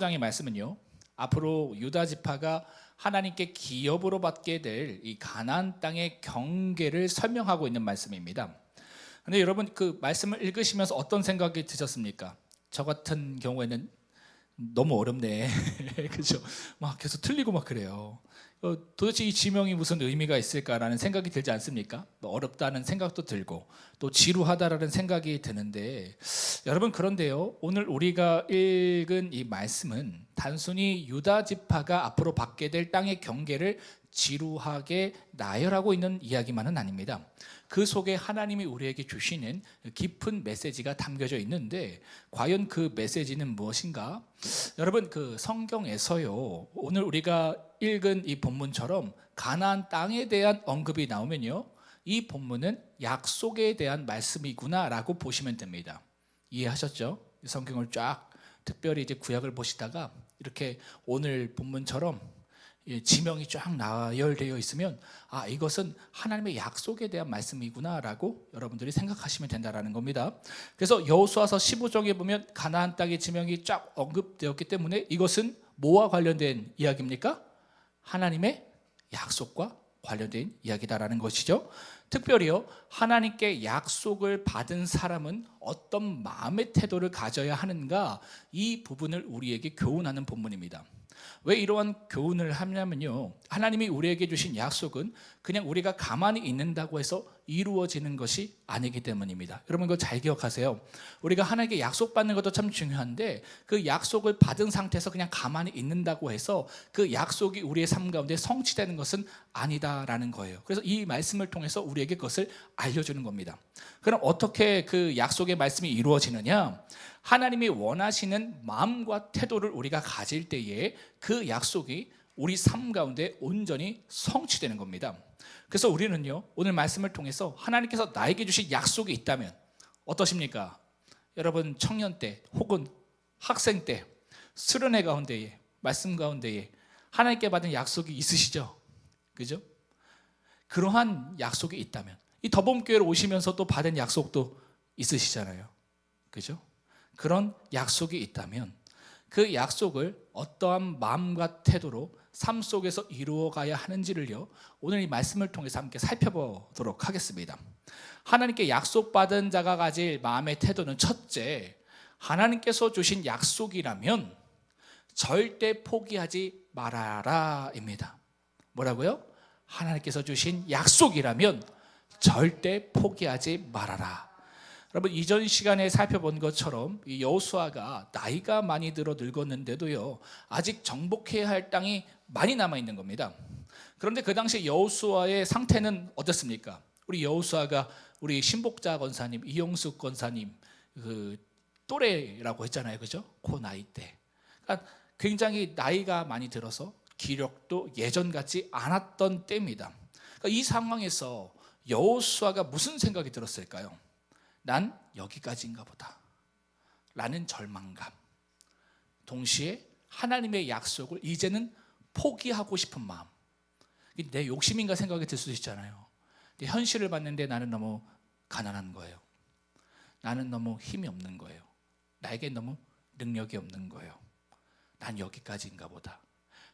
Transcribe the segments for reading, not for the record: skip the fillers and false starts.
장의 말씀은요, 앞으로 유다 지파가 하나님께 기업으로 받게 될 이 가나안 땅의 경계를 설명하고 있는 말씀입니다. 근데 여러분, 그 말씀을 읽으시면서 어떤 생각이 드셨습니까? 저 같은 경우에는 너무 어렵네. 그죠? 막 계속 틀리고 막 그래요. 도대체 이 지명이 무슨 의미가 있을까라는 생각이 들지 않습니까? 어렵다는 생각도 들고 또 지루하다라는 생각이 드는데, 여러분, 그런데요, 오늘 우리가 읽은 이 말씀은 단순히 유다 지파가 앞으로 받게 될 땅의 경계를 지루하게 나열하고 있는 이야기만은 아닙니다. 그 속에 하나님이 우리에게 주시는 깊은 메시지가 담겨져 있는데, 과연 그 메시지는 무엇인가? 여러분, 그 성경에서요, 오늘 우리가 읽은 이 본문처럼 가나안 땅에 대한 언급이 나오면요, 이 본문은 약속에 대한 말씀이구나라고 보시면 됩니다. 이해하셨죠? 성경을 쫙 특별히 이제 구약을 보시다가 이렇게 오늘 본문처럼 지명이 쫙 나열되어 있으면, 아, 이것은 하나님의 약속에 대한 말씀이구나라고 여러분들이 생각하시면 된다라는 겁니다. 그래서 여호수아서 15장에 보면 가나안 땅의 지명이 쫙 언급되었기 때문에 이것은 뭐와 관련된 이야기입니까? 하나님의 약속과 관련된 이야기다라는 것이죠. 특별히요, 하나님께 약속을 받은 사람은 어떤 마음의 태도를 가져야 하는가, 이 부분을 우리에게 교훈하는 본문입니다. 왜 이러한 교훈을 하냐면요, 하나님이 우리에게 주신 약속은 그냥 우리가 가만히 있는다고 해서 이루어지는 것이 아니기 때문입니다. 여러분, 이거 잘 기억하세요. 우리가 하나님께 약속받는 것도 참 중요한데, 그 약속을 받은 상태에서 그냥 가만히 있는다고 해서 그 약속이 우리의 삶 가운데 성취되는 것은 아니다라는 거예요. 그래서 이 말씀을 통해서 우리에게 그것을 알려주는 겁니다. 그럼 어떻게 그 약속의 말씀이 이루어지느냐? 하나님이 원하시는 마음과 태도를 우리가 가질 때에 그 약속이 우리 삶 가운데 온전히 성취되는 겁니다. 그래서 우리는요, 오늘 말씀을 통해서 하나님께서 나에게 주신 약속이 있다면 어떠십니까? 여러분, 청년 때 혹은 학생 때 수련회 가운데에, 말씀 가운데에 하나님께 받은 약속이 있으시죠? 그죠? 그러한 약속이 있다면, 이 더봄교회로 오시면서 또 받은 약속도 있으시잖아요. 그죠? 그런 약속이 있다면 그 약속을 어떠한 마음과 태도로 삶 속에서 이루어가야 하는지를요, 오늘 이 말씀을 통해서 함께 살펴보도록 하겠습니다. 하나님께 약속받은 자가 가질 마음의 태도는, 첫째, 하나님께서 주신 약속이라면 절대 포기하지 말아라입니다. 뭐라고요? 하나님께서 주신 약속이라면 절대 포기하지 말아라. 여러분, 이전 시간에 살펴본 것처럼 이 여호수아가 나이가 많이 들어 늙었는데도요, 아직 정복해야 할 땅이 많이 남아 있는 겁니다. 그런데 그 당시 여호수아의 상태는 어떻습니까? 우리 여호수아가 우리 신복자 권사님, 이용숙 권사님 그 또래라고 했잖아요, 그죠? 그 나이 때. 그러니까 굉장히 나이가 많이 들어서 기력도 예전 같지 않았던 때입니다. 그러니까 이 상황에서 여호수아가 무슨 생각이 들었을까요? 난 여기까지인가 보다 라는 절망감, 동시에 하나님의 약속을 이제는 포기하고 싶은 마음, 내 욕심인가 생각이 들 수도 있잖아요. 근데 현실을 봤는데 나는 너무 가난한 거예요. 나는 너무 힘이 없는 거예요. 나에게 너무 능력이 없는 거예요. 난 여기까지인가 보다.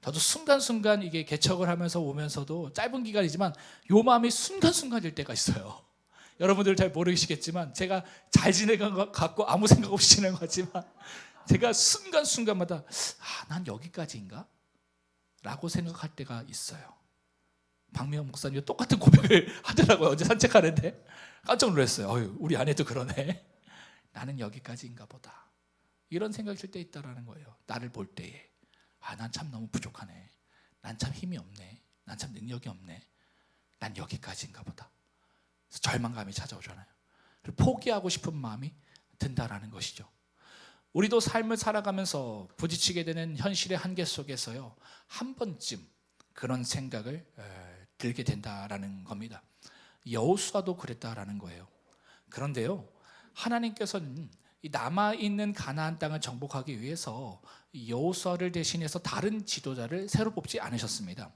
저도 순간순간 이게 개척을 하면서 오면서도 짧은 기간이지만 요 마음이 순간순간일 때가 있어요. 여러분들 잘 모르시겠지만 제가 잘 지내는 것 같고 아무 생각 없이 지내는 것 같지만, 제가 순간순간마다 난 여기까지인가? 라고 생각할 때가 있어요. 박미영 목사님 똑같은 고백을 하더라고요. 어제 산책하는데 깜짝 놀랐어요. 우리 아내도 그러네. 나는 여기까지인가 보다, 이런 생각이 들 때 있다라는 거예요. 나를 볼 때에 난 참 너무 부족하네. 난 참 힘이 없네. 난 참 능력이 없네. 난 여기까지인가 보다. 절망감이 찾아오잖아요. 포기하고 싶은 마음이 든다라는 것이죠. 우리도 삶을 살아가면서 부딪히게 되는 현실의 한계 속에서요, 한 번쯤 그런 생각을 들게 된다라는 겁니다. 여호수아도 그랬다라는 거예요. 그런데요, 하나님께서는 남아있는 가나안 땅을 정복하기 위해서 여호수아를 대신해서 다른 지도자를 새로 뽑지 않으셨습니다.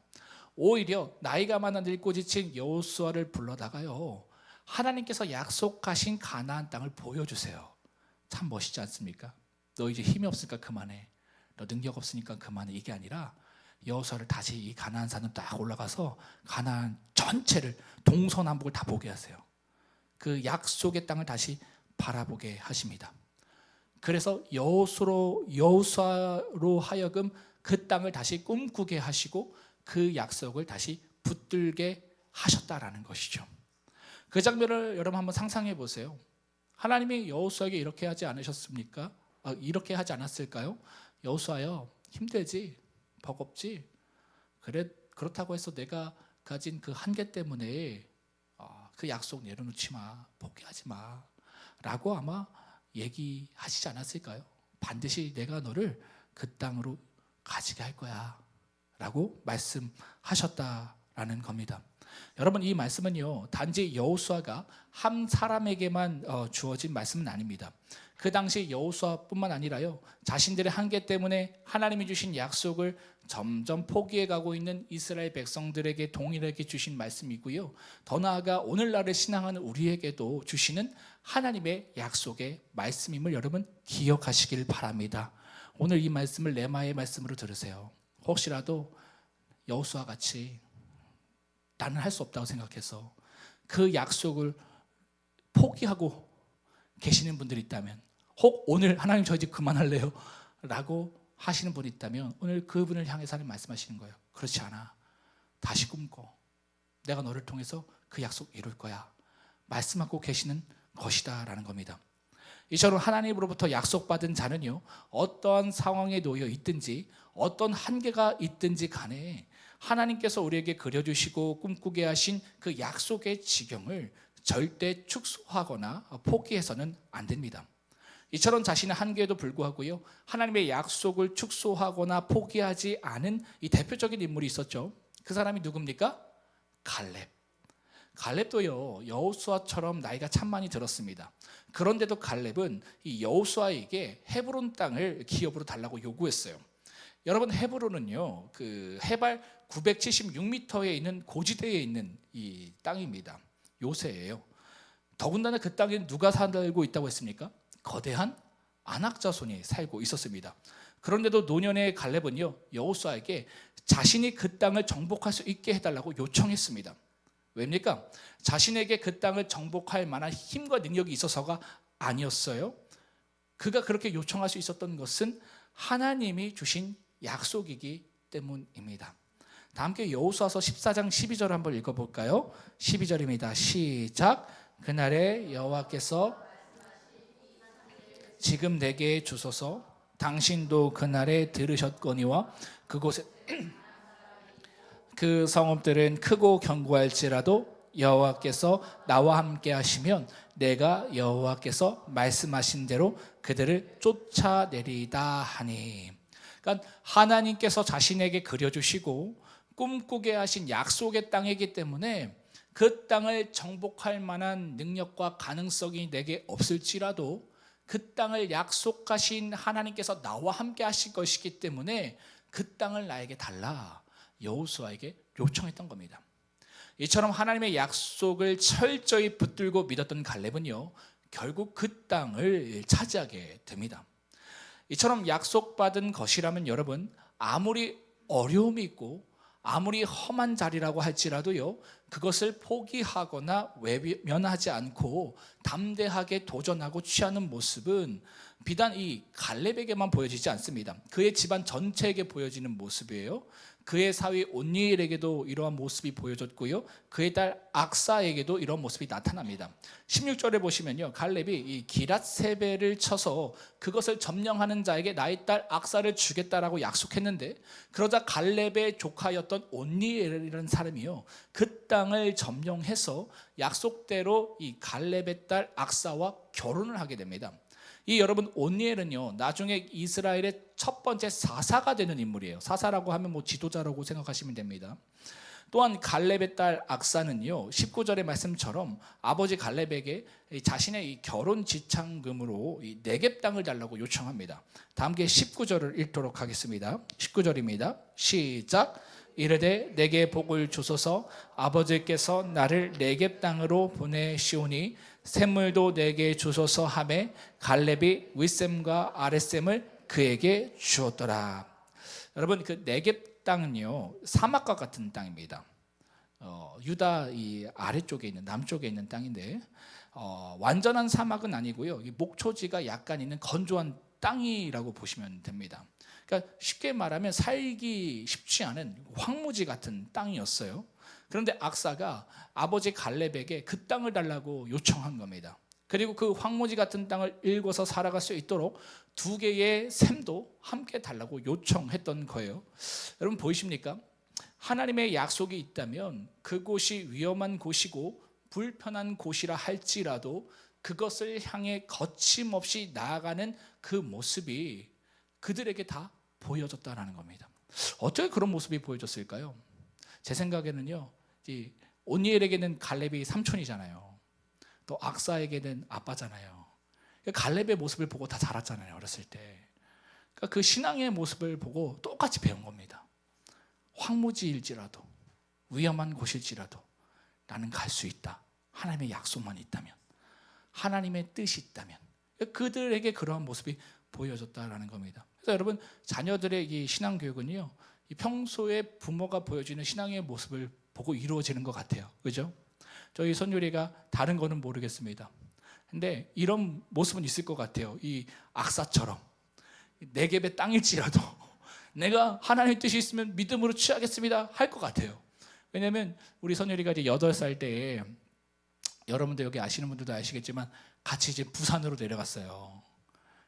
오히려 나이가 많아 늙고 지친 여호수아를 불러다가요, 하나님께서 약속하신 가나안 땅을 보여주세요. 참 멋있지 않습니까? 너 이제 힘이 없으니까 그만해. 너 능력 없으니까 그만해, 이게 아니라 여호수아를 다시 이 가나안 산으로 딱 올라가서 가나안 전체를 동서남북을 다 보게 하세요. 그 약속의 땅을 다시 바라보게 하십니다. 그래서 여호수아로 하여금 그 땅을 다시 꿈꾸게 하시고 그 약속을 다시 붙들게 하셨다라는 것이죠. 그 장면을 여러분 한번 상상해 보세요. 하나님이 여호수아에게 이렇게 하지 않으셨습니까? 이렇게 하지 않았을까요? 여호수아여, 힘들지? 버겁지? 그렇다고 해서 내가 가진 그 한계 때문에 그 약속 내려놓지 마, 포기하지 마 라고 아마 얘기하시지 않았을까요? 반드시 내가 너를 그 땅으로 가지게 할 거야 라고 말씀하셨다라는 겁니다. 여러분, 이 말씀은요, 단지 여호수아가 한 사람에게만 주어진 말씀은 아닙니다. 그 당시 여호수아뿐만 아니라요, 자신들의 한계 때문에 하나님이 주신 약속을 점점 포기해가고 있는 이스라엘 백성들에게 동일하게 주신 말씀이고요, 더 나아가 오늘날을 신앙하는 우리에게도 주시는 하나님의 약속의 말씀임을 여러분 기억하시길 바랍니다. 오늘 이 말씀을 레마의 말씀으로 들으세요. 혹시라도 여호수아 같이 나는 할 수 없다고 생각해서 그 약속을 포기하고 계시는 분들이 있다면, 혹 오늘 하나님 저 이제 그만할래요 라고 하시는 분이 있다면, 오늘 그분을 향해서 하나님 말씀하시는 거예요. 그렇지 않아, 다시 꿈꿔, 내가 너를 통해서 그 약속 이룰 거야 말씀하고 계시는 것이다 라는 겁니다. 이처럼 하나님으로부터 약속받은 자는요, 어떠한 상황에 놓여 있든지 어떤 한계가 있든지 간에 하나님께서 우리에게 그려주시고 꿈꾸게 하신 그 약속의 지경을 절대 축소하거나 포기해서는 안 됩니다. 이처럼 자신의 한계에도 불구하고요, 하나님의 약속을 축소하거나 포기하지 않은 이 대표적인 인물이 있었죠. 그 사람이 누굽니까? 갈렙도요, 여호수아처럼 나이가 참 많이 들었습니다. 그런데도 갈렙은 이 여호수아에게 헤브론 땅을 기업으로 달라고 요구했어요. 여러분, 헤브론은요, 그 해발 976m에 있는 고지대에 있는 이 땅입니다. 요새예요. 더군다나 그 땅에 누가 살고 있다고 했습니까? 거대한 아낙 자손이 살고 있었습니다. 그런데도 노년의 갈렙은요, 여호수아에게 자신이 그 땅을 정복할 수 있게 해달라고 요청했습니다. 왜입니까? 자신에게 그 땅을 정복할 만한 힘과 능력이 있어서가 아니었어요. 그가 그렇게 요청할 수 있었던 것은 하나님이 주신 약속이기 때문입니다. 다 함께 여호수아서 14장 12절 한번 읽어볼까요? 12절입니다. 시작. 그날에 여호와께서 지금 내게 주소서, 당신도 그날에 들으셨거니와 그곳에 그 성읍들은 크고 견고할지라도 여호와께서 나와 함께 하시면 내가 여호와께서 말씀하신 대로 그들을 쫓아내리다 하니. 그러니까 하나님께서 자신에게 그려주시고 꿈꾸게 하신 약속의 땅이기 때문에 그 땅을 정복할 만한 능력과 가능성이 내게 없을지라도 그 땅을 약속하신 하나님께서 나와 함께 하실 것이기 때문에 그 땅을 나에게 달라 여호수아에게 요청했던 겁니다. 이처럼 하나님의 약속을 철저히 붙들고 믿었던 갈렙은요, 결국 그 땅을 차지하게 됩니다. 이처럼 약속받은 것이라면 여러분, 아무리 어려움이 있고 아무리 험한 자리라고 할지라도요, 그것을 포기하거나 외면하지 않고 담대하게 도전하고 취하는 모습은 비단 이 갈렙에게만 보여지지 않습니다. 그의 집안 전체에게 보여지는 모습이에요. 그의 사위 온니엘에게도 이러한 모습이 보여졌고요, 그의 딸 악사에게도 이런 모습이 나타납니다. 16절에 보시면요, 갈렙이 이 기랏세벨을 쳐서 그것을 점령하는 자에게 나의 딸 악사를 주겠다라고 약속했는데, 그러자 갈렙의 조카였던 온니엘이라는 사람이요, 그 땅을 점령해서 약속대로 이 갈렙의 딸 악사와 결혼을 하게 됩니다. 이 여러분, 온니엘은요, 나중에 이스라엘의 첫 번째 사사가 되는 인물이에요. 사사라고 하면 뭐 지도자라고 생각하시면 됩니다. 또한 갈렙의 딸 악사는요, 19절의 말씀처럼 아버지 갈렙에게 자신의 이 결혼 지참금으로 이 네겝 땅을 달라고 요청합니다. 다 함께 19절을 읽도록 하겠습니다. 19절입니다. 시작. 이르되 내게 복을 주소서, 아버지께서 나를 네겝 땅으로 보내시오니 샘물도 내게 주소서 하매 갈렙이 윗샘과 아랫샘을 그에게 주었더라. 여러분, 그 네겝 땅은요 사막과 같은 땅입니다. 유다 이 아래쪽에 있는 남쪽에 있는 땅인데 완전한 사막은 아니고요. 이 목초지가 약간 있는 건조한 땅이라고 보시면 됩니다. 그러니까 쉽게 말하면 살기 쉽지 않은 황무지 같은 땅이었어요. 그런데 악사가 아버지 갈렙에게 그 땅을 달라고 요청한 겁니다. 그리고 그 황무지 같은 땅을 일궈서 살아갈 수 있도록 두 개의 샘도 함께 달라고 요청했던 거예요. 여러분 보이십니까? 하나님의 약속이 있다면 그곳이 위험한 곳이고 불편한 곳이라 할지라도 그것을 향해 거침없이 나아가는 그 모습이 그들에게 다 보여졌다는 겁니다. 어떻게 그런 모습이 보여졌을까요? 제 생각에는요, 오니엘에게는 갈렙이 삼촌이잖아요. 또 악사에게는 아빠잖아요. 갈렙의 모습을 보고 다 자랐잖아요, 어렸을 때. 그러니까 그 신앙의 모습을 보고 똑같이 배운 겁니다. 황무지일지라도 위험한 곳일지라도 나는 갈 수 있다. 하나님의 약속만 있다면, 하나님의 뜻이 있다면. 그들에게 그러한 모습이 보여졌다라는 겁니다. 그래서 여러분, 자녀들의 이 신앙 교육은요, 이 평소에 부모가 보여주는 신앙의 모습을 보고 이루어지는 것 같아요. 그죠? 저희 손유리가 다른 거는 모르겠습니다. 근데 이런 모습은 있을 것 같아요. 이 악사처럼 네겝의 땅일지라도 내가 하나님의 뜻이 있으면 믿음으로 취하겠습니다 할 것 같아요. 왜냐하면 우리 선율이가 이제 8살 때에, 여러분들 여기 아시는 분들도 아시겠지만 같이 이제 부산으로 내려갔어요.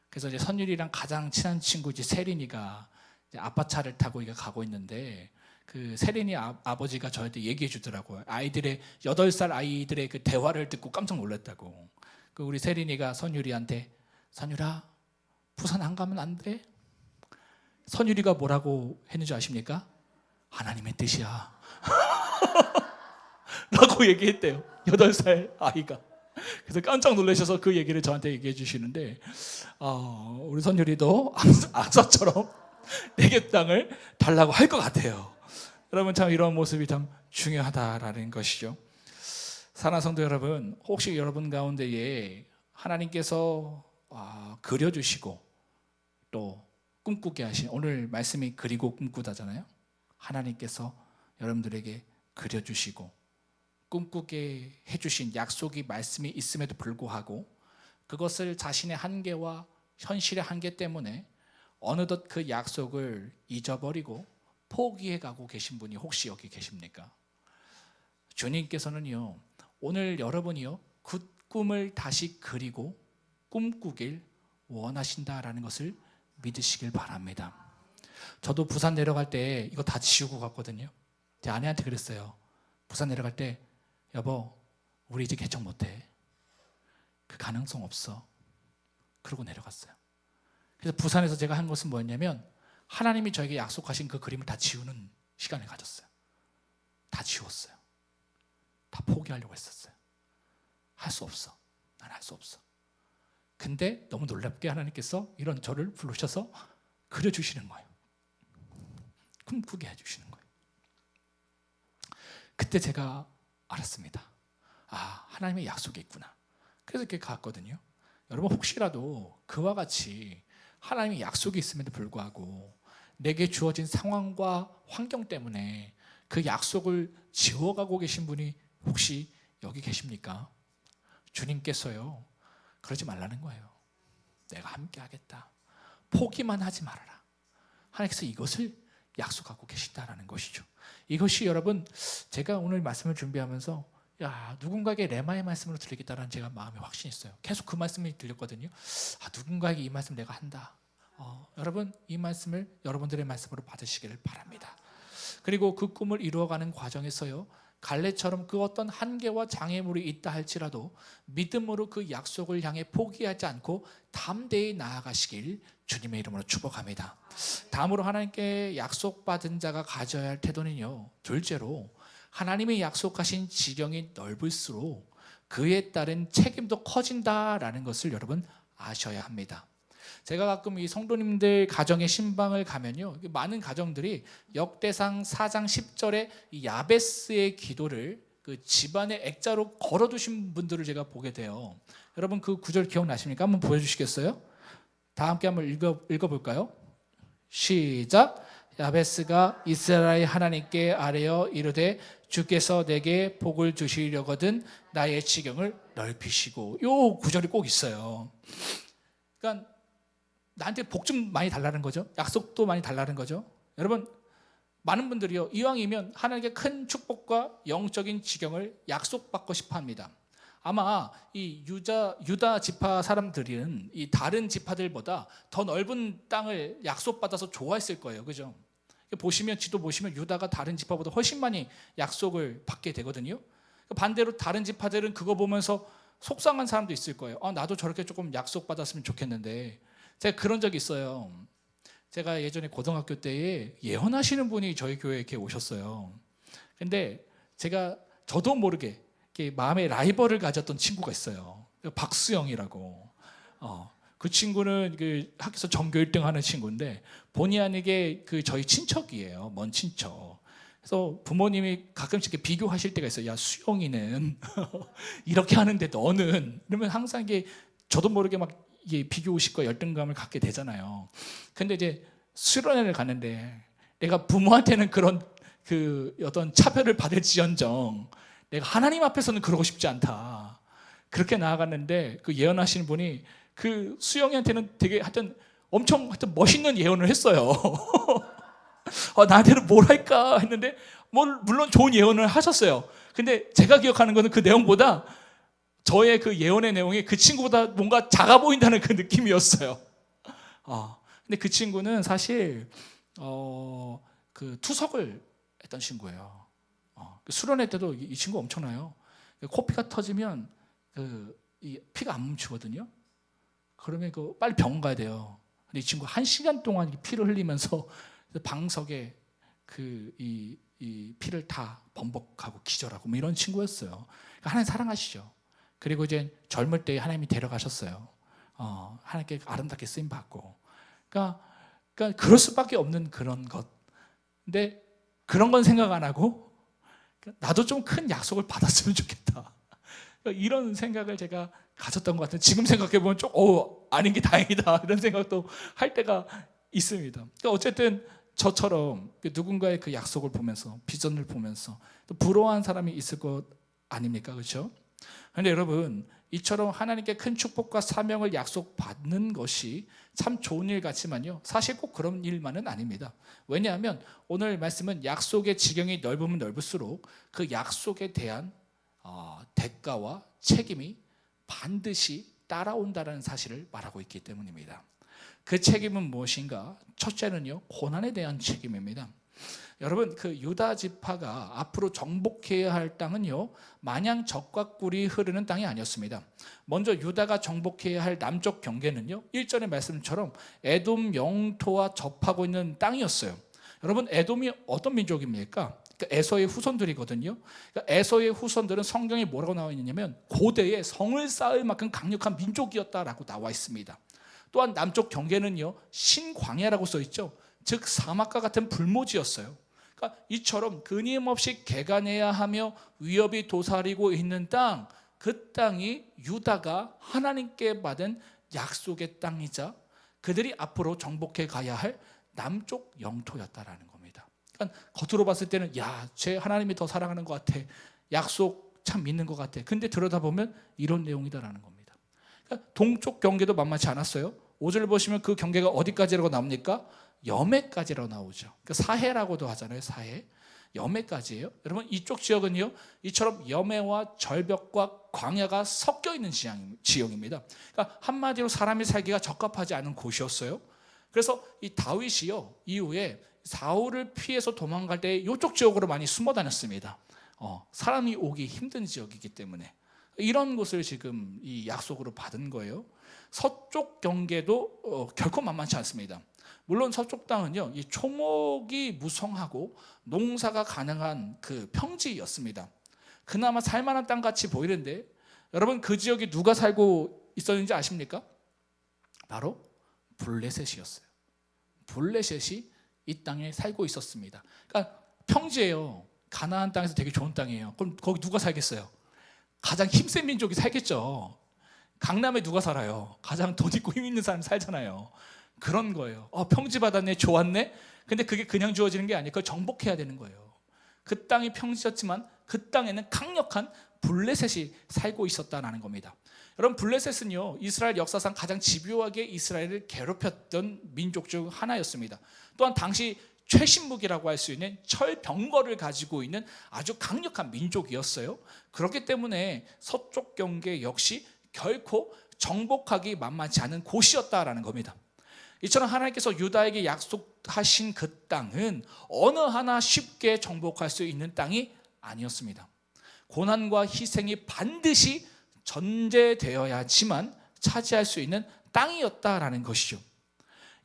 그래서 이제 선율이랑 가장 친한 친구 이제 세린이가 이제 아빠 차를 타고 이게 가고 있는데, 그 세린이 아버지가 저한테 얘기해 주더라고요. 아이들의 8살 아이들의 그 대화를 듣고 깜짝 놀랐다고. 그 우리 세린이가 선율이한테, 선율아 부산 안 가면 안 돼? 선율이가 뭐라고 했는지 아십니까? 하나님의 뜻이야 라고 얘기했대요, 8살 아이가. 그래서 깜짝 놀라셔서 그 얘기를 저한테 얘기해 주시는데, 우리 선율이도 악사처럼 네겝 땅을 달라고 할 것 같아요. 여러분, 참 이런 모습이 참 중요하다라는 것이죠. 사랑하는 성도 여러분, 혹시 여러분 가운데에 하나님께서 그려주시고 또 꿈꾸게 하신, 오늘 말씀이 그리고 꿈꾸다잖아요. 하나님께서 여러분들에게 그려주시고 꿈꾸게 해주신 약속이, 말씀이 있음에도 불구하고 그것을 자신의 한계와 현실의 한계 때문에 어느덧 그 약속을 잊어버리고 포기해 가고 계신 분이 혹시 여기 계십니까? 주님께서는요, 오늘 여러분이요 그 꿈을 다시 그리고 꿈꾸길 원하신다라는 것을 믿으시길 바랍니다. 저도 부산 내려갈 때 이거 다 지우고 갔거든요. 제 아내한테 그랬어요. 부산 내려갈 때, 여보 우리 이제 개척 못해, 그 가능성 없어. 그러고 내려갔어요. 그래서 부산에서 제가 한 것은 뭐였냐면, 하나님이 저에게 약속하신 그 그림을 다 지우는 시간을 가졌어요. 다 지웠어요. 다 포기하려고 했었어요. 할 수 없어. 난 할 수 없어. 근데 너무 놀랍게 하나님께서 이런 저를 부르셔서 그려주시는 거예요. 꿈꾸게 해주시는 거예요. 그때 제가 알았습니다. 하나님의 약속이 있구나. 그래서 이렇게 갔거든요. 여러분, 혹시라도 그와 같이 하나님의 약속이 있음에도 불구하고 내게 주어진 상황과 환경 때문에 그 약속을 지워가고 계신 분이 혹시 여기 계십니까? 주님께서요 그러지 말라는 거예요. 내가 함께 하겠다. 포기만 하지 말아라. 하나님께서 이것을 약속하고 계신다라는 것이죠. 이것이 여러분, 제가 오늘 말씀을 준비하면서 누군가에게 레마의 말씀으로 들리겠다라는 제가 마음에 확신이 있어요. 계속 그 말씀이 들렸거든요. 누군가에게 이 말씀 내가 한다. 여러분, 이 말씀을 여러분들의 말씀으로 받으시기를 바랍니다. 그리고 그 꿈을 이루어가는 과정에서요, 갈렙처럼 그 어떤 한계와 장애물이 있다 할지라도 믿음으로 그 약속을 향해 포기하지 않고 담대히 나아가시길 주님의 이름으로 축복합니다. 다음으로 하나님께 약속받은 자가 가져야 할 태도는요, 둘째로 하나님이 약속하신 지경이 넓을수록 그에 따른 책임도 커진다라는 것을 여러분 아셔야 합니다. 제가 가끔 이 성도님들 가정의 신방을 가면요, 많은 가정들이 역대상 4장 10절에 이 야베스의 기도를 그 집안의 액자로 걸어두신 분들을 제가 보게 돼요. 여러분 그 구절 기억나십니까? 한번 보여주시겠어요? 다 함께 한번 읽어볼까요? 시작. 야베스가 이스라엘 하나님께 아뢰어 이르되 주께서 내게 복을 주시려거든 나의 지경을 넓히시고. 요 구절이 꼭 있어요. 그러니까 나한테 복 좀 많이 달라는 거죠. 약속도 많이 달라는 거죠. 여러분, 많은 분들이요, 이왕이면 하나님께 큰 축복과 영적인 지경을 약속받고 싶어 합니다. 아마 이 유다 지파 사람들은 이 다른 지파들보다 더 넓은 땅을 약속받아서 좋아했을 거예요. 그죠? 보시면, 지도 보시면 유다가 다른 지파보다 훨씬 많이 약속을 받게 되거든요. 반대로 다른 지파들은 그거 보면서 속상한 사람도 있을 거예요. 나도 저렇게 조금 약속받았으면 좋겠는데. 제가 그런 적이 있어요. 제가 예전에 고등학교 때에 예언하시는 분이 저희 교회에 이렇게 오셨어요. 근데 저도 모르게 이렇게 마음에 라이벌을 가졌던 친구가 있어요. 박수영이라고. 그 친구는 그 학교에서 전교 1등 하는 친구인데 본의 아니게 그 저희 친척이에요. 먼 친척. 그래서 부모님이 가끔씩 이렇게 비교하실 때가 있어요. 야, 수영이는 이렇게 하는데 너는, 그러면 항상 이게 저도 모르게 막 이게 비교의식과 열등감을 갖게 되잖아요. 근데 이제 수련회를 가는데 내가 부모한테는 그런 그 어떤 차별을 받을지언정 내가 하나님 앞에서는 그러고 싶지 않다. 그렇게 나아갔는데 그 예언하시는 분이 그 수영이한테는 되게 엄청 멋있는 예언을 했어요. 나한테는 뭘 할까 했는데 물론 좋은 예언을 하셨어요. 근데 제가 기억하는 거는 그 내용보다 저의 그 예언의 내용이 그 친구보다 뭔가 작아 보인다는 그 느낌이었어요. 근데 그 친구는 사실 그 투석을 했던 친구예요. 수련회 때도 이 친구 엄청나요. 코피가 터지면 이 피가 안 멈추거든요. 그러면 빨리 병원 가야 돼요. 근데 이 친구 1시간 동안 피를 흘리면서 방석에 이 피를 다 범벅하고 기절하고 뭐 이런 친구였어요. 그러니까 하나님 사랑하시죠. 그리고 이제 젊을 때 하나님이 데려가셨어요. 하나님께 아름답게 쓰임 받고. 그러니까 그럴 수밖에 없는 그런 것. 근데 그런 건 생각 안 하고 나도 좀 큰 약속을 받았으면 좋겠다. 이런 생각을 제가 가졌던 것 같아요. 지금 생각해 보면 아닌 게 다행이다 이런 생각도 할 때가 있습니다. 그러니까 어쨌든 저처럼 누군가의 그 약속을 보면서 비전을 보면서 또 부러워한 사람이 있을 것 아닙니까, 그렇죠? 그런데 여러분, 이처럼 하나님께 큰 축복과 사명을 약속받는 것이 참 좋은 일 같지만요, 사실 꼭 그런 일만은 아닙니다. 왜냐하면 오늘 말씀은 약속의 지경이 넓으면 넓을수록 그 약속에 대한 대가와 책임이 반드시 따라온다는 사실을 말하고 있기 때문입니다. 그 책임은 무엇인가? 첫째는요, 고난에 대한 책임입니다. 여러분, 그 유다 지파가 앞으로 정복해야 할 땅은요, 마냥 적과 꿀이 흐르는 땅이 아니었습니다. 먼저 유다가 정복해야 할 남쪽 경계는요, 1절의 말씀처럼 에돔 영토와 접하고 있는 땅이었어요. 여러분, 에돔이 어떤 민족입니까? 에서의 후손들이거든요. 에서의 후손들은 성경에 뭐라고 나와 있느냐면 고대에 성을 쌓을 만큼 강력한 민족이었다라고 나와 있습니다. 또한 남쪽 경계는요, 신광야라고 써 있죠. 즉 사막과 같은 불모지였어요. 그러니까 이처럼 끊임없이 개간해야 하며 위협이 도사리고 있는 땅, 그 땅이 유다가 하나님께 받은 약속의 땅이자 그들이 앞으로 정복해 가야 할 남쪽 영토였다라는 겁니다. 그러니까 겉으로 봤을 때는 쟤 하나님이 더 사랑하는 것 같아, 약속 참 믿는 것 같아. 근데 들여다보면 이런 내용이다라는 겁니다. 그러니까 동쪽 경계도 만만치 않았어요. 5절 보시면 그 경계가 어디까지라고 나옵니까? 여매까지라고 나오죠. 그러니까 사해라고도 하잖아요. 사해. 여매까지예요. 여러분, 이쪽 지역은요, 이처럼 여매와 절벽과 광야가 섞여 있는 지역입니다. 그러니까 한마디로 사람이 살기가 적합하지 않은 곳이었어요. 그래서 이 다윗이요, 이후에 사울을 피해서 도망갈 때 이쪽 지역으로 많이 숨어 다녔습니다. 사람이 오기 힘든 지역이기 때문에 이런 곳을 지금 이 약속으로 받은 거예요. 서쪽 경계도 결코 만만치 않습니다. 물론 서쪽 땅은요, 이 초목이 무성하고 농사가 가능한 그 평지였습니다. 그나마 살만한 땅 같이 보이는데, 여러분, 그 지역에 누가 살고 있었는지 아십니까? 바로 블레셋이었어요. 블레셋이 이 땅에 살고 있었습니다. 그러니까 평지예요. 가나안 땅에서 되게 좋은 땅이에요. 그럼 거기 누가 살겠어요? 가장 힘센 민족이 살겠죠. 강남에 누가 살아요? 가장 돈 있고 힘 있는 사람 살잖아요. 그런 거예요. 평지 받았네, 좋았네. 근데 그게 그냥 주어지는 게 아니에요. 그걸 정복해야 되는 거예요. 그 땅이 평지였지만 그 땅에는 강력한 블레셋이 살고 있었다는 겁니다. 여러분, 블레셋은요, 이스라엘 역사상 가장 집요하게 이스라엘을 괴롭혔던 민족 중 하나였습니다. 또한 당시 최신무기라고 할 수 있는 철병거를 가지고 있는 아주 강력한 민족이었어요. 그렇기 때문에 서쪽 경계 역시 결코 정복하기 만만치 않은 곳이었다라는 겁니다. 이처럼 하나님께서 유다에게 약속하신 그 땅은 어느 하나 쉽게 정복할 수 있는 땅이 아니었습니다. 고난과 희생이 반드시 전제되어야지만 차지할 수 있는 땅이었다라는 것이죠.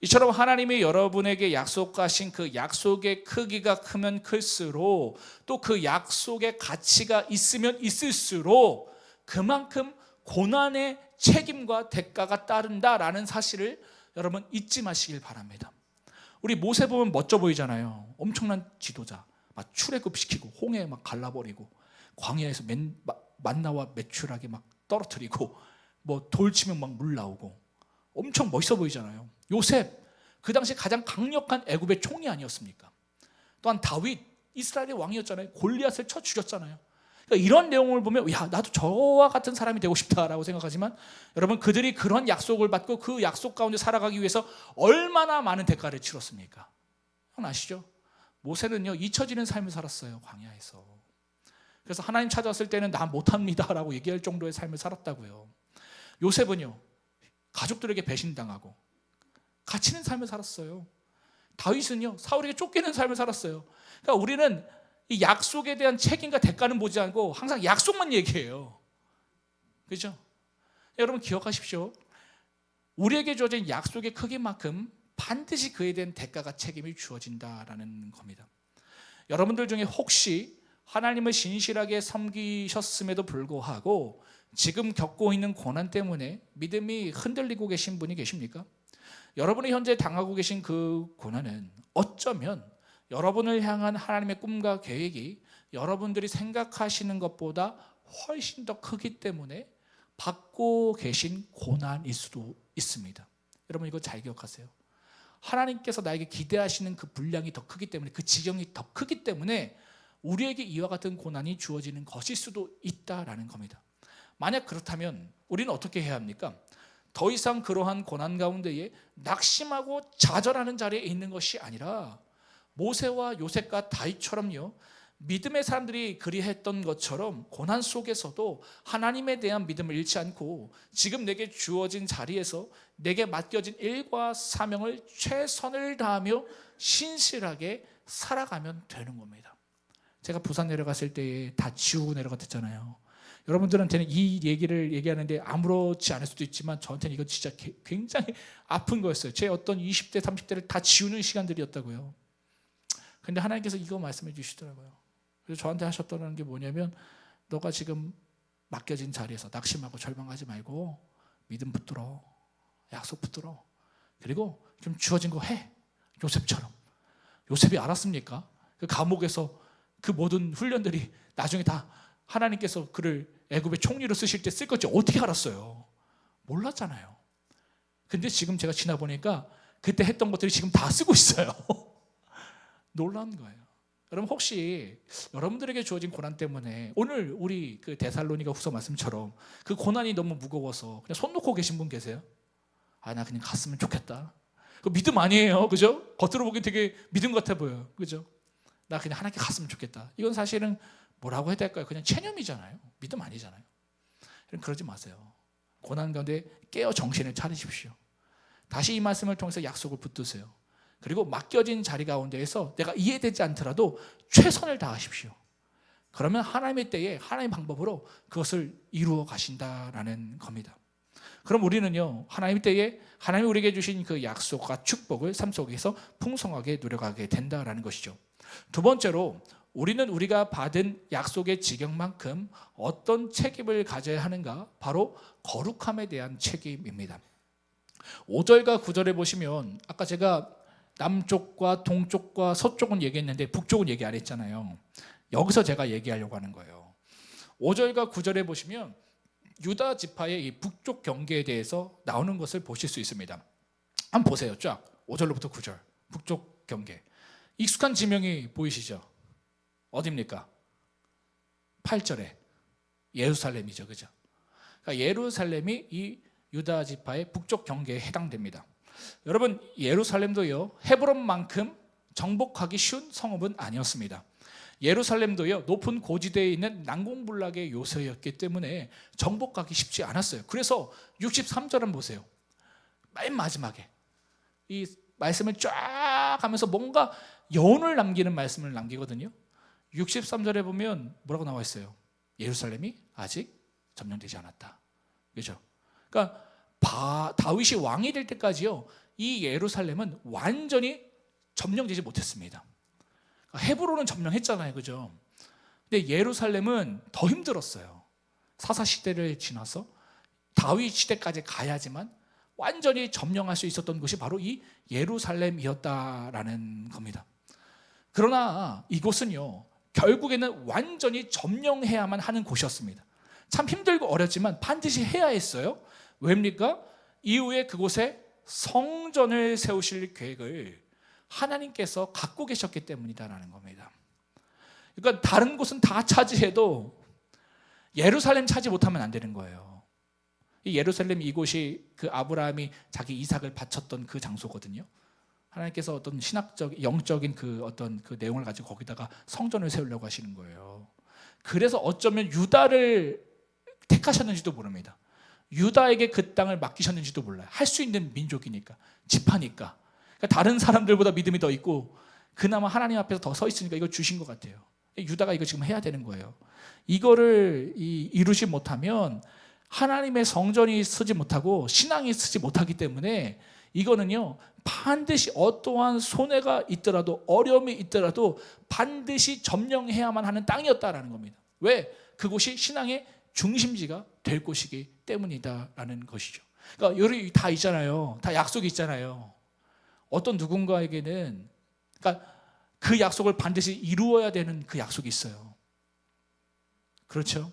이처럼 하나님이 여러분에게 약속하신 그 약속의 크기가 크면 클수록, 또 그 약속의 가치가 있으면 있을수록 그만큼 고난의 책임과 대가가 따른다라는 사실을 여러분 잊지 마시길 바랍니다. 우리 모세 보면 멋져 보이잖아요. 엄청난 지도자, 막 출애굽시키고 홍해 막 갈라버리고 광야에서 만나와 메추라기 막 떨어뜨리고 뭐 돌 치면 막 물 나오고 엄청 멋있어 보이잖아요. 요셉, 그 당시 가장 강력한 애굽의 총리 아니었습니까? 또한 다윗, 이스라엘의 왕이었잖아요. 골리앗을 쳐 죽였잖아요. 그러니까 이런 내용을 보면 야, 나도 저와 같은 사람이 되고 싶다라고 생각하지만, 여러분, 그들이 그런 약속을 받고 그 약속 가운데 살아가기 위해서 얼마나 많은 대가를 치렀습니까? 여러분 아시죠? 모세는요, 잊혀지는 삶을 살았어요, 광야에서. 그래서 하나님 찾아왔을 때는 나 못합니다라고 얘기할 정도의 삶을 살았다고요. 요셉은요, 가족들에게 배신당하고 갇히는 삶을 살았어요. 다윗은요, 사울에게 쫓기는 삶을 살았어요. 그러니까 우리는 이 약속에 대한 책임과 대가는 보지 않고 항상 약속만 얘기해요. 그렇죠? 여러분 기억하십시오. 우리에게 주어진 약속의 크기만큼 반드시 그에 대한 대가가 책임이 주어진다라는 겁니다. 여러분들 중에 혹시 하나님을 신실하게 섬기셨음에도 불구하고 지금 겪고 있는 고난 때문에 믿음이 흔들리고 계신 분이 계십니까? 여러분이 현재 당하고 계신 그 고난은 어쩌면 여러분을 향한 하나님의 꿈과 계획이 여러분들이 생각하시는 것보다 훨씬 더 크기 때문에 받고 계신 고난일 수도 있습니다. 여러분 이거 잘 기억하세요. 하나님께서 나에게 기대하시는 그 분량이 더 크기 때문에, 그 지경이 더 크기 때문에 우리에게 이와 같은 고난이 주어지는 것일 수도 있다라는 겁니다. 만약 그렇다면 우리는 어떻게 해야 합니까? 더 이상 그러한 고난 가운데에 낙심하고 좌절하는 자리에 있는 것이 아니라 모세와 요셉과 다윗처럼요, 믿음의 사람들이 그리했던 것처럼 고난 속에서도 하나님에 대한 믿음을 잃지 않고 지금 내게 주어진 자리에서 내게 맡겨진 일과 사명을 최선을 다하며 신실하게 살아가면 되는 겁니다. 제가 부산 내려갔을 때 다 지우고 내려갔잖아요. 여러분들한테는 이 얘기를 얘기하는데 아무렇지 않을 수도 있지만 저한테는 이거 진짜 굉장히 아픈 거였어요. 제 어떤 20대, 30대를 다 지우는 시간들이었다고요. 근데 하나님께서 이거 말씀해 주시더라고요. 그래서 저한테 하셨다는 게 뭐냐면, 너가 지금 맡겨진 자리에서 낙심하고 절망하지 말고 믿음 붙들어, 약속 붙들어, 그리고 좀 주어진 거 해. 요셉처럼. 요셉이 알았습니까? 그 감옥에서 그 모든 훈련들이 나중에 다 하나님께서 그를 애굽의 총리로 쓰실 때 쓸 건지 어떻게 알았어요? 몰랐잖아요. 근데 지금 제가 지나보니까 그때 했던 것들이 지금 다 쓰고 있어요. 놀라운 거예요. 여러분 혹시 여러분들에게 주어진 고난 때문에 오늘 우리 그 데살로니가 후서 말씀처럼 그 고난이 너무 무거워서 그냥 손 놓고 계신 분 계세요? 나 그냥 갔으면 좋겠다. 그 믿음 아니에요, 그죠? 겉으로 보기엔 되게 믿음 같아 보여요, 그죠? 나 그냥 하나님께 갔으면 좋겠다. 이건 사실은 뭐라고 해야 될까요? 그냥 체념이잖아요. 믿음 아니잖아요. 그러지 마세요. 고난 가운데 깨어 정신을 차리십시오. 다시 이 말씀을 통해서 약속을 붙드세요. 그리고 맡겨진 자리 가운데에서 내가 이해되지 않더라도 최선을 다하십시오. 그러면 하나님의 때에 하나님의 방법으로 그것을 이루어 가신다라는 겁니다. 그럼 우리는요, 하나님의 때에 하나님이 우리에게 주신 그 약속과 축복을 삶 속에서 풍성하게 누려가게 된다라는 것이죠. 두 번째로, 우리는 우리가 받은 약속의 지경만큼 어떤 책임을 가져야 하는가? 바로 거룩함에 대한 책임입니다. 5절과 9절에 보시면 아까 제가 남쪽과 동쪽과 서쪽은 얘기했는데 북쪽은 얘기 안 했잖아요. 여기서 제가 얘기하려고 하는 거예요. 5절과 9절에 보시면 유다 지파의 이 북쪽 경계에 대해서 나오는 것을 보실 수 있습니다. 한번 보세요. 쫙 5절로부터 9절 북쪽 경계. 익숙한 지명이 보이시죠? 어디입니까? 8절에 예루살렘이죠. 그죠? 그러니까 예루살렘이 이 유다 지파의 북쪽 경계에 해당됩니다. 여러분, 예루살렘도요 헤브론만큼 정복하기 쉬운 성읍은 아니었습니다. 예루살렘도요 높은 고지대에 있는 난공불락의 요새였기 때문에 정복하기 쉽지 않았어요. 그래서 63절은 보세요. 맨 마지막에 이 말씀을 쫙 하면서 뭔가 여운을 남기는 말씀을 남기거든요. 63절에 보면 뭐라고 나와 있어요? 예루살렘이 아직 점령되지 않았다. 그렇죠? 그러니까 다윗이 왕이 될 때까지요 이 예루살렘은 완전히 점령되지 못했습니다. 헤브론은 점령했잖아요. 그죠? 근데 예루살렘은 더 힘들었어요. 사사 시대를 지나서 다윗 시대까지 가야지만 완전히 점령할 수 있었던 것이 바로 이 예루살렘이었다라는 겁니다. 그러나 이곳은요 결국에는 완전히 점령해야만 하는 곳이었습니다. 참 힘들고 어렵지만 반드시 해야 했어요. 왜입니까? 이후에 그곳에 성전을 세우실 계획을 하나님께서 갖고 계셨기 때문이다라는 겁니다. 그러니까 다른 곳은 다 차지해도 예루살렘 차지 못하면 안 되는 거예요. 이 예루살렘 이곳이 그 아브라함이 자기 이삭을 바쳤던 그 장소거든요. 하나님께서 어떤 신학적, 영적인 그 어떤 그 내용을 가지고 거기다가 성전을 세우려고 하시는 거예요. 그래서 어쩌면 유다를 택하셨는지도 모릅니다. 유다에게 그 땅을 맡기셨는지도 몰라요. 할 수 있는 민족이니까, 지파니까. 그러니까 다른 사람들보다 믿음이 더 있고 그나마 하나님 앞에서 더 서 있으니까 이걸 주신 것 같아요. 유다가 이거 지금 해야 되는 거예요. 이거를 이루지 못하면 하나님의 성전이 서지 못하고 신앙이 서지 못하기 때문에 이거는요 반드시 어떠한 손해가 있더라도 어려움이 있더라도 반드시 점령해야만 하는 땅이었다라는 겁니다. 왜? 그곳이 신앙의 중심지가 될 곳이기 때문이다라는 것이죠. 그러니까 여기 다 있잖아요. 다 약속이 있잖아요. 어떤 누군가에게는 그러니까 그 약속을 반드시 이루어야 되는 그 약속이 있어요. 그렇죠?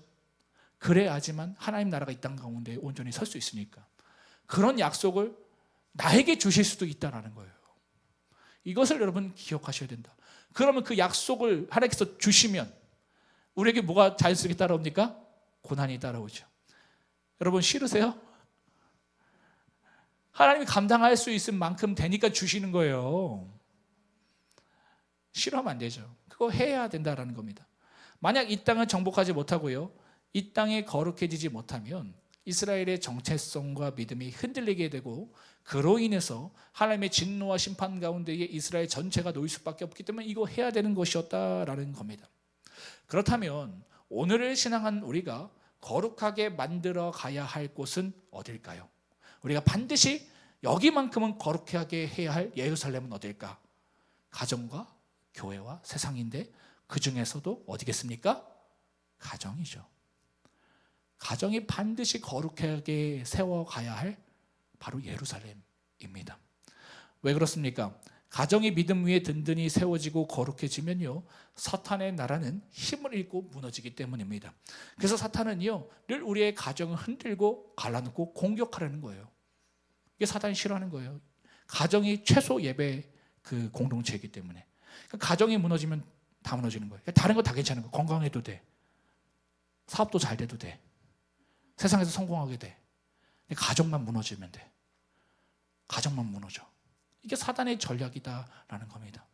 그래야지만 하나님 나라가 이 땅 가운데 온전히 설 수 있으니까. 그런 약속을 나에게 주실 수도 있다는 거예요. 이것을 여러분 기억하셔야 된다. 그러면 그 약속을 하나님께서 주시면 우리에게 뭐가 자연스럽게 따라옵니까? 고난이 따라오죠. 여러분 싫으세요? 하나님이 감당할 수 있을 만큼 되니까 주시는 거예요. 싫어하면 안 되죠. 그거 해야 된다는 겁니다. 만약 이 땅을 정복하지 못하고요 이 땅에 거룩해지지 못하면 이스라엘의 정체성과 믿음이 흔들리게 되고 그로 인해서 하나님의 진노와 심판 가운데에 이스라엘 전체가 놓일 수밖에 없기 때문에 이거 해야 되는 것이었다라는 겁니다. 그렇다면 오늘을 신앙한 우리가 거룩하게 만들어 가야 할 곳은 어딜까요? 우리가 반드시 여기만큼은 거룩하게 해야 할 예루살렘은 어딜까? 가정과 교회와 세상인데 그 중에서도 어디겠습니까? 가정이죠. 가정이 반드시 거룩하게 세워가야 할 바로 예루살렘입니다. 왜 그렇습니까? 가정이 믿음 위에 든든히 세워지고 거룩해지면요 사탄의 나라는 힘을 잃고 무너지기 때문입니다. 그래서 사탄은요 늘 우리의 가정을 흔들고 갈라놓고 공격하려는 거예요. 이게 사탄이 싫어하는 거예요. 가정이 최소 예배 그 공동체이기 때문에. 그러니까 가정이 무너지면 다 무너지는 거예요. 다른 거 다 괜찮은 거예요. 건강해도 돼. 사업도 잘 돼도 돼. 세상에서 성공하게 돼. 근데 가정만 무너지면 돼. 가정만 무너져. 이게 사단의 전략이다라는 겁니다.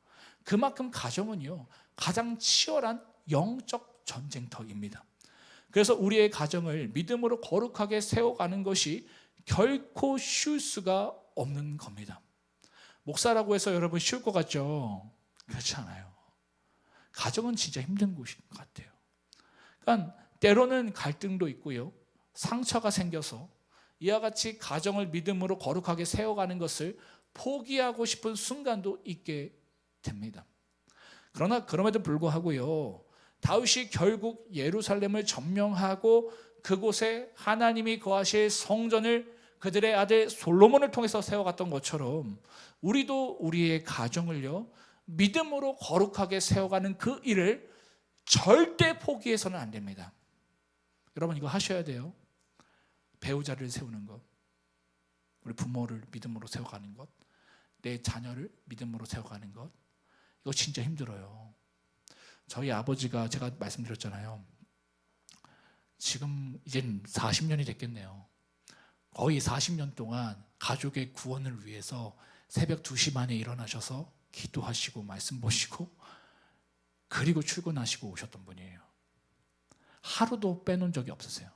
그만큼 가정은요 가장 치열한 영적 전쟁터입니다. 그래서 우리의 가정을 믿음으로 거룩하게 세워가는 것이 결코 쉬울 수가 없는 겁니다. 목사라고 해서 여러분 쉬울 것 같죠? 그렇지 않아요. 가정은 진짜 힘든 곳인 것 같아요. 그러니까 때로는 갈등도 있고요 상처가 생겨서 이와 같이 가정을 믿음으로 거룩하게 세워가는 것을 포기하고 싶은 순간도 있게 됩니다. 그러나 그럼에도 불구하고요 다윗이 결국 예루살렘을 점령하고 그곳에 하나님이 거하실 성전을 그들의 아들 솔로몬을 통해서 세워갔던 것처럼 우리도 우리의 가정을요 믿음으로 거룩하게 세워가는 그 일을 절대 포기해서는 안 됩니다. 여러분 이거 하셔야 돼요. 배우자를 세우는 것, 우리 부모를 믿음으로 세워가는 것, 내 자녀를 믿음으로 세워가는 것, 이거 진짜 힘들어요. 저희 아버지가 제가 말씀드렸잖아요. 지금 이젠 40년이 됐겠네요. 거의 40년 동안 가족의 구원을 위해서 새벽 2시 반에 일어나셔서 기도하시고 말씀 보시고 그리고 출근하시고 오셨던 분이에요. 하루도 빼놓은 적이 없으세요.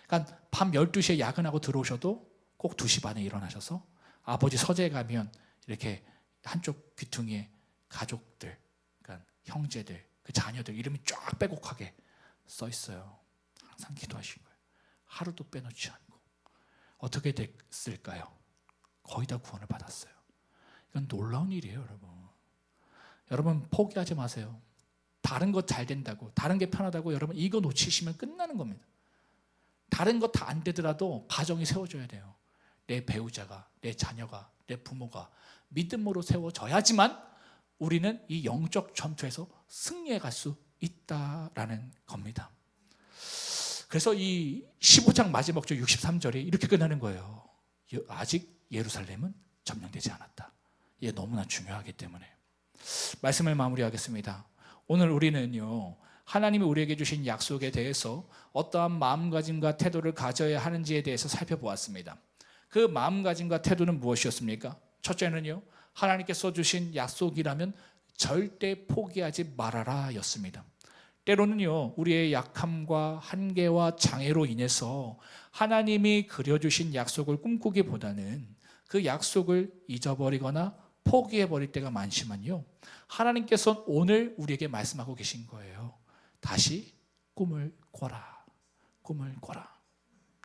그러니까 밤 12시에 야근하고 들어오셔도 꼭 2시 반에 일어나셔서 아버지 서재에 가면 이렇게 한쪽 귀퉁이에 가족들, 그러니까 형제들, 그 자녀들 이름이 쫙 빼곡하게 써 있어요. 항상 기도하신 거예요. 하루도 빼놓지 않고. 어떻게 됐을까요? 거의 다 구원을 받았어요. 이건 놀라운 일이에요, 여러분. 여러분 포기하지 마세요. 다른 것 잘 된다고, 다른 게 편하다고 여러분 이거 놓치시면 끝나는 겁니다. 다른 거 다 안 되더라도 가정이 세워져야 돼요. 내 배우자가, 내 자녀가, 내 부모가 믿음으로 세워져야지만 우리는 이 영적 전투에서 승리해 갈 수 있다라는 겁니다. 그래서 이 15장 마지막 절 63절이 이렇게 끝나는 거예요. 아직 예루살렘은 점령되지 않았다. 이게 너무나 중요하기 때문에 말씀을 마무리하겠습니다. 오늘 우리는요, 하나님이 우리에게 주신 약속에 대해서 어떠한 마음가짐과 태도를 가져야 하는지에 대해서 살펴보았습니다. 그 마음가짐과 태도는 무엇이었습니까? 첫째는요, 하나님께서 주신 약속이라면 절대 포기하지 말아라 였습니다. 때로는요, 우리의 약함과 한계와 장애로 인해서 하나님이 그려주신 약속을 꿈꾸기보다는 그 약속을 잊어버리거나 포기해버릴 때가 많지만요, 하나님께서는 오늘 우리에게 말씀하고 계신 거예요. 다시 꿈을 꿔라. 꿈을 꿔라.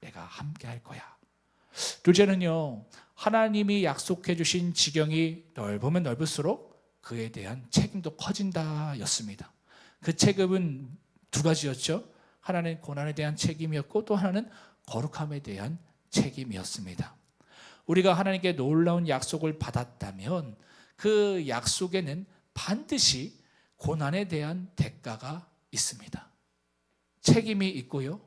내가 함께 할 거야. 둘째는요, 하나님이 약속해 주신 지경이 넓으면 넓을수록 그에 대한 책임도 커진다 였습니다. 그 책임은 두 가지였죠. 하나는 고난에 대한 책임이었고 또 하나는 거룩함에 대한 책임이었습니다. 우리가 하나님께 놀라운 약속을 받았다면 그 약속에는 반드시 고난에 대한 대가가 있습니다. 책임이 있고요,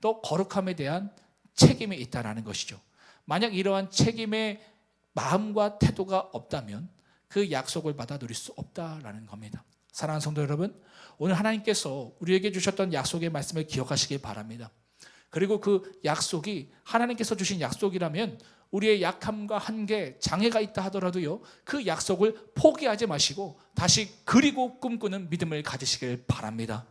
또 거룩함에 대한 책임이 있다는 것이죠. 만약 이러한 책임의 마음과 태도가 없다면 그 약속을 받아 누릴 수 없다라는 겁니다. 사랑하는 성도 여러분, 오늘 하나님께서 우리에게 주셨던 약속의 말씀을 기억하시길 바랍니다. 그리고 그 약속이 하나님께서 주신 약속이라면 우리의 약함과 한계, 장애가 있다 하더라도요, 그 약속을 포기하지 마시고 다시 그리고 꿈꾸는 믿음을 가지시길 바랍니다.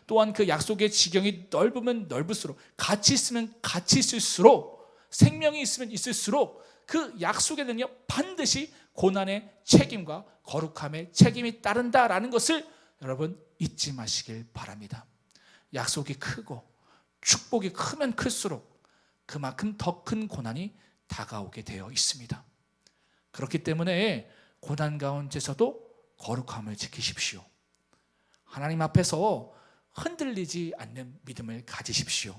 또한 그 약속의 지경이 넓으면 넓을수록, 같이 있으면 같이 있을수록, 생명이 있으면 있을수록 그 약속에는요, 반드시 고난의 책임과 거룩함의 책임이 따른다라는 것을 여러분 잊지 마시길 바랍니다. 약속이 크고 축복이 크면 클수록 그만큼 더 큰 고난이 다가오게 되어 있습니다. 그렇기 때문에 고난 가운데서도 거룩함을 지키십시오. 하나님 앞에서 흔들리지 않는 믿음을 가지십시오.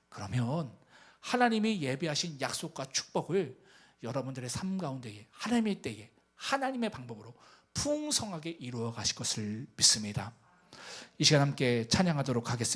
그러면 하나님이 예비하신 약속과 축복을 여러분들의 삶 가운데에 하나님의 때에 하나님의 방법으로 풍성하게 이루어 가실 것을 믿습니다. 이 시간 함께 찬양하도록 하겠습니다.